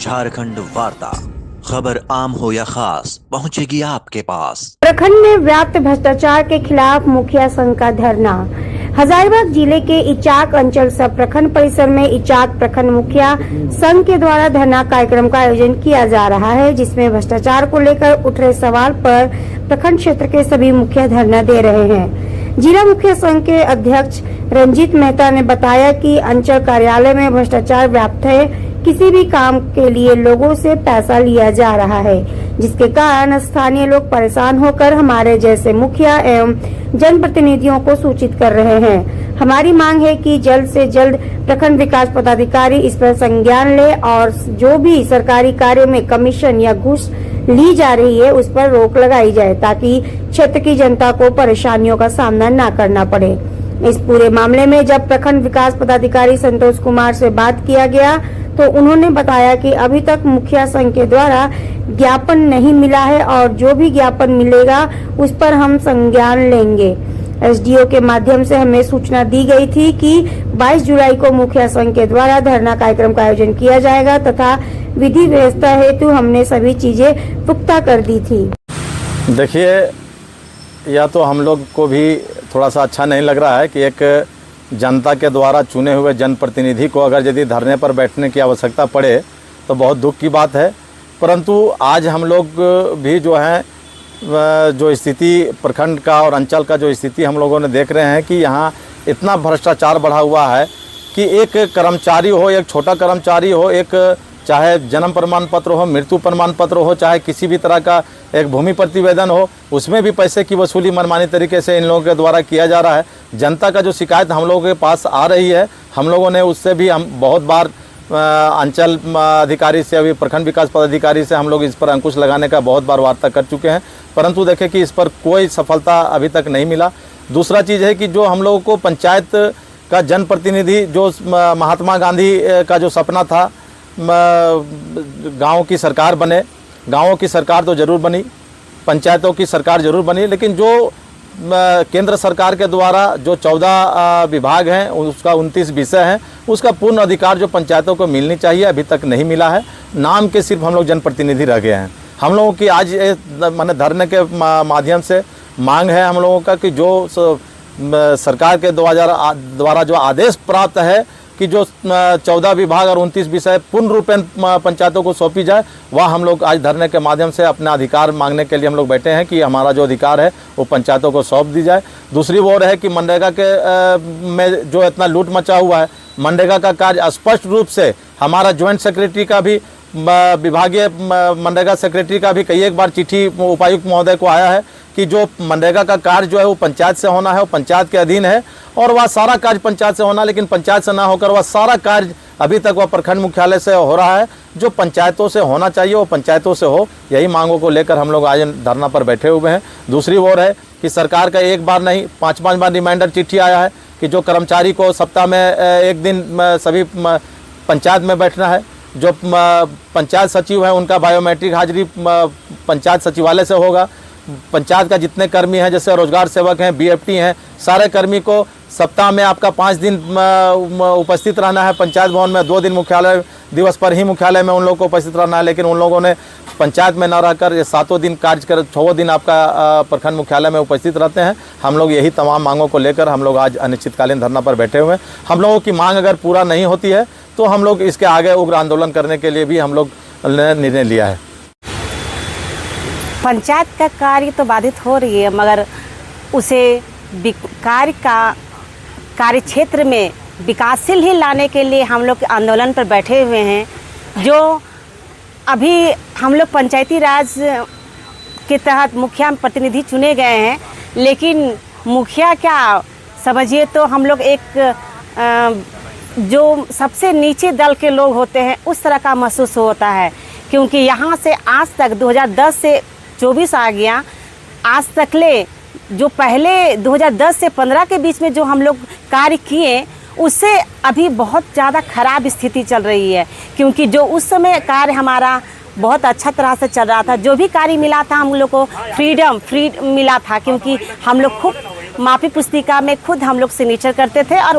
झारखंड वार्ता, खबर आम हो या खास पहुंचेगी आपके पास। प्रखंड में व्याप्त भ्रष्टाचार के खिलाफ मुखिया संघ का धरना। हजारीबाग जिले के इचाक अंचल सब प्रखंड परिसर में इचाक प्रखंड मुखिया संघ के द्वारा धरना कार्यक्रम का आयोजन किया जा रहा है, जिसमें भ्रष्टाचार को लेकर उठ रहे सवाल पर प्रखंड क्षेत्र के सभी मुखिया धरना दे रहे हैं। जिला मुखिया संघ के अध्यक्ष रंजीत मेहता ने बताया कि अंचल कार्यालय में भ्रष्टाचार व्याप्त है। किसी भी काम के लिए लोगों से पैसा लिया जा रहा है, जिसके कारण स्थानीय लोग परेशान होकर हमारे जैसे मुखिया एवं जनप्रतिनिधियों को सूचित कर रहे हैं। हमारी मांग है कि जल्द से जल्द प्रखंड विकास पदाधिकारी इस पर संज्ञान ले और जो भी सरकारी कार्य में कमीशन या घूस ली जा रही है उस पर रोक लगाई जाए, ताकि क्षेत्र की जनता को परेशानियों का सामना न करना पड़े। इस पूरे मामले में जब प्रखंड विकास पदाधिकारी संतोष कुमार से बात किया गया तो उन्होंने बताया कि अभी तक मुखिया संघ के द्वारा ज्ञापन नहीं मिला है और जो भी ज्ञापन मिलेगा उस पर हम संज्ञान लेंगे। एसडीओ के माध्यम से हमें सूचना दी गई थी कि 22 जुलाई को मुखिया संघ के द्वारा धरना कार्यक्रम का आयोजन किया जाएगा तथा विधि व्यवस्था हेतु हमने सभी चीजें पुख्ता कर दी थी। देखिए, या तो हम लोग को भी थोड़ा सा अच्छा नहीं लग रहा है कि एक जनता के द्वारा चुने हुए जनप्रतिनिधि को अगर यदि धरने पर बैठने की आवश्यकता पड़े तो बहुत दुख की बात है। परंतु आज हम लोग भी जो है जो स्थिति प्रखंड का और अंचल का जो स्थिति हम लोगों ने देख रहे हैं कि यहाँ इतना भ्रष्टाचार बढ़ा हुआ है कि एक कर्मचारी हो, एक छोटा कर्मचारी हो, एक चाहे जन्म प्रमाण पत्र हो, मृत्यु प्रमाण पत्र हो, चाहे किसी भी तरह का एक भूमि प्रतिवेदन हो, उसमें भी पैसे की वसूली मनमानी तरीके से इन लोगों के द्वारा किया जा रहा है। जनता का जो शिकायत हम लोगों के पास आ रही है, हम लोगों ने उससे भी हम बहुत बार अंचल अधिकारी से, अभी प्रखंड विकास पदाधिकारी से हम लोग इस पर अंकुश लगाने का बहुत बार वार्ता कर चुके हैं, परंतु देखें कि इस पर कोई सफलता अभी तक नहीं मिला। दूसरा चीज़ है कि जो हम लोगों को पंचायत का जनप्रतिनिधि, जो महात्मा गांधी का जो सपना था गाँव की सरकार बने, गाँवों की सरकार तो ज़रूर बनी, पंचायतों की सरकार ज़रूर बनी, लेकिन जो केंद्र सरकार के द्वारा जो 14 विभाग हैं, उसका 29 विषय हैं, उसका पूर्ण अधिकार जो पंचायतों को मिलनी चाहिए अभी तक नहीं मिला है। नाम के सिर्फ हम लोग जनप्रतिनिधि रह गए हैं। हम लोगों की आज माने धरने के माध्यम से मांग है हम लोगों का कि जो सरकार के द्वारा जो आदेश प्राप्त है कि जो 14 विभाग और 29 विषय पूर्ण रूप में पंचायतों को सौंपी जाए, वह हम लोग आज धरने के माध्यम से अपना अधिकार मांगने के लिए हम लोग बैठे हैं कि हमारा जो अधिकार है वो पंचायतों को सौंप दी जाए। दूसरी ओर है कि मनरेगा के में जो इतना लूट मचा हुआ है, मनरेगा का कार्य स्पष्ट रूप से हमारा ज्वाइंट सेक्रेटरी का भी, विभागीय मनरेगा सेक्रेटरी का भी कई एक बार चिट्ठी उपायुक्त महोदय को आया है कि जो मनरेगा का कार्य जो है वो पंचायत से होना है, वो पंचायत के अधीन है और वह सारा कार्य पंचायत से होना, लेकिन पंचायत से ना होकर वह सारा कार्य अभी तक वह प्रखंड मुख्यालय से हो रहा है। जो पंचायतों से होना चाहिए वो पंचायतों से हो, यही मांगों को लेकर हम लोग आज धरना पर बैठे हुए हैं। दूसरी ओर है कि सरकार का एक बार नहीं 5-5 बार रिमाइंडर चिट्ठी आया है कि जो कर्मचारी को सप्ताह में एक दिन सभी पंचायत में बैठना है, जो पंचायत सचिव है उनका बायोमेट्रिक हाजिरी पंचायत सचिवालय से होगा। पंचायत का जितने कर्मी हैं, जैसे रोजगार सेवक हैं, बीएफटी हैं, सारे कर्मी को सप्ताह में आपका 5 दिन उपस्थित रहना है पंचायत भवन में, 2 दिन मुख्यालय दिवस पर ही मुख्यालय में उन लोगों को उपस्थित रहना है, लेकिन उन लोगों ने पंचायत में न रहकर ये 7 दिन कार्य कर 6 दिन आपका प्रखंड मुख्यालय में उपस्थित रहते हैं। हम लोग यही तमाम मांगों को लेकर हम लोग आज अनिश्चितकालीन धरना पर बैठे हुए हैं। हम लोगों की मांग अगर पूरा नहीं होती है तो हम लोग इसके आगे उग्र आंदोलन करने के लिए भी हम लोग ने निर्णय लिया है। पंचायत का कार्य तो बाधित हो रही है, मगर उसे कार्य क्षेत्र में विकासशील ही लाने के लिए हम लोग आंदोलन पर बैठे हुए हैं। जो अभी हम लोग पंचायती राज के तहत मुखिया प्रतिनिधि चुने गए हैं, लेकिन मुखिया क्या समझिए तो हम लोग एक जो सबसे नीचे दल के लोग होते हैं उस तरह का महसूस होता है, क्योंकि यहाँ से आज तक 2010 से 24 आ गया, आज तक ले जो पहले 2010 से 15 के बीच में जो हम लोग कार्य किए उससे अभी बहुत ज़्यादा ख़राब स्थिति चल रही है। क्योंकि जो उस समय कार्य हमारा बहुत अच्छा तरह से चल रहा था, जो भी कार्य मिला था हम लोग को फ्री मिला था, क्योंकि हम लोग खूब माफी पुस्तिका में खुद हम लोग सिग्नेचर करते थे और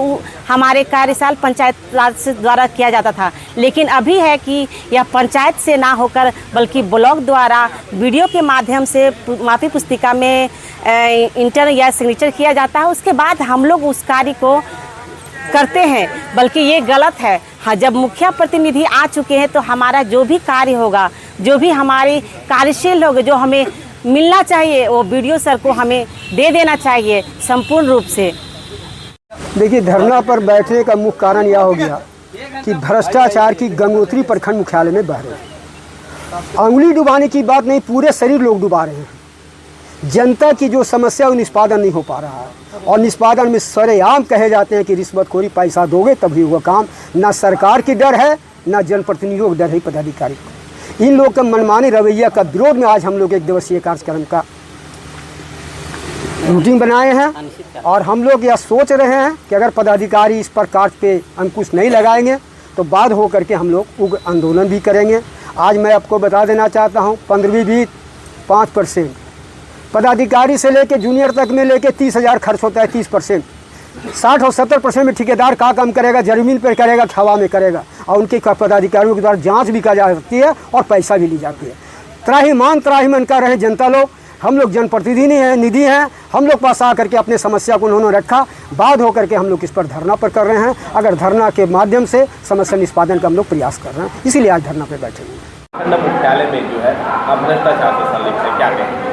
हमारे कार्यकाल पंचायत राज से द्वारा किया जाता था। लेकिन अभी है कि यह पंचायत से ना होकर बल्कि ब्लॉक द्वारा वीडियो के माध्यम से माफी पुस्तिका में इंटर या सिग्नेचर किया जाता है। उसके बाद हम लोग उस कार्य को करते हैं, बल्कि ये गलत है। हाँ, जब मुखिया प्रतिनिधि आ चुके हैं तो हमारा जो भी कार्य होगा, जो भी हमारी कार्यशील होगा, जो हमें मिलना चाहिए वो वीडियो सर को हमें दे देना चाहिए संपूर्ण रूप से। देखिए, धरना पर बैठने का मुख्य कारण यह हो गया कि भ्रष्टाचार की गंगोत्री प्रखंड मुख्यालय में बह रहे हैं। अंगुली डुबाने की बात नहीं, पूरे शरीर लोग डुबा रहे हैं। जनता की जो समस्या वो निष्पादन नहीं हो पा रहा है और निष्पादन में सरेआम कहे जाते हैं कि रिश्वतखोरी, पैसा दोगे तभी होगा काम। ना सरकार की डर है, ना जनप्रतिनिधियों का डर है पदाधिकारी को। इन लोग का मनमानी रवैया का विरोध में आज हम लोग 1 दिवसीय कार्यक्रम का रूटीन बनाए हैं और हम लोग यह सोच रहे हैं कि अगर पदाधिकारी इस पर कार्य पे अंकुश नहीं लगाएंगे तो बाद हो करके हम लोग उग्र आंदोलन भी करेंगे। आज मैं आपको बता देना चाहता हूँ, 15वीं भी 5%, पदाधिकारी से लेके जूनियर तक में लेके 30,000 खर्च होता है। 30%, 60 और 70% में ठेकेदार का काम करेगा, जमीन पर करेगा, हवा में करेगा और उनके पदाधिकारियों के द्वारा जांच भी की जाती है और पैसा भी ली जाती है। त्राहिमाम कर रहे जनता लोग। हम लोग जनप्रतिनिधि निधि हैं, हम लोग पास आकर के अपने समस्या को उन्होंने रखा, बाद होकर के हम लोग इस पर धरना पर कर रहे हैं। अगर धरना के माध्यम से समस्या निष्पादन का हम लोग प्रयास कर रहे हैं, इसीलिए आज धरना पर बैठे हुए हैं। मुख्यालय में जो है अब भ्रष्टाचार से संलिप्त है, क्या कहेंगे?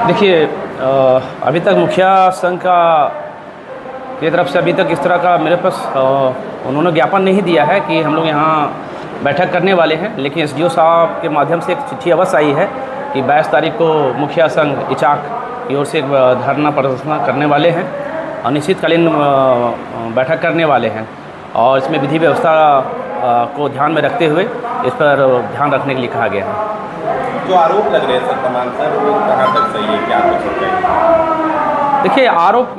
देखिए, अभी तक मुखिया संघ की तरफ से अभी तक इस तरह का मेरे पास उन्होंने ज्ञापन नहीं दिया है कि हम लोग यहाँ बैठक करने वाले हैं। लेकिन एसडीओ साहब के माध्यम से एक चिट्ठी अवश्य आई है कि 22 तारीख को मुखिया संघ इचाक की ओर से एक धरना प्रदर्शन करने वाले हैं, अनिश्चितकालीन बैठक करने वाले हैं और इसमें विधि व्यवस्था को ध्यान में रखते हुए इस पर ध्यान रखने के लिए कहा गया है। जो आरोप लग रहे हैं सर तमाम, सर वो कहाँ तक सही है, क्या कुछ है? देखिए, आरोप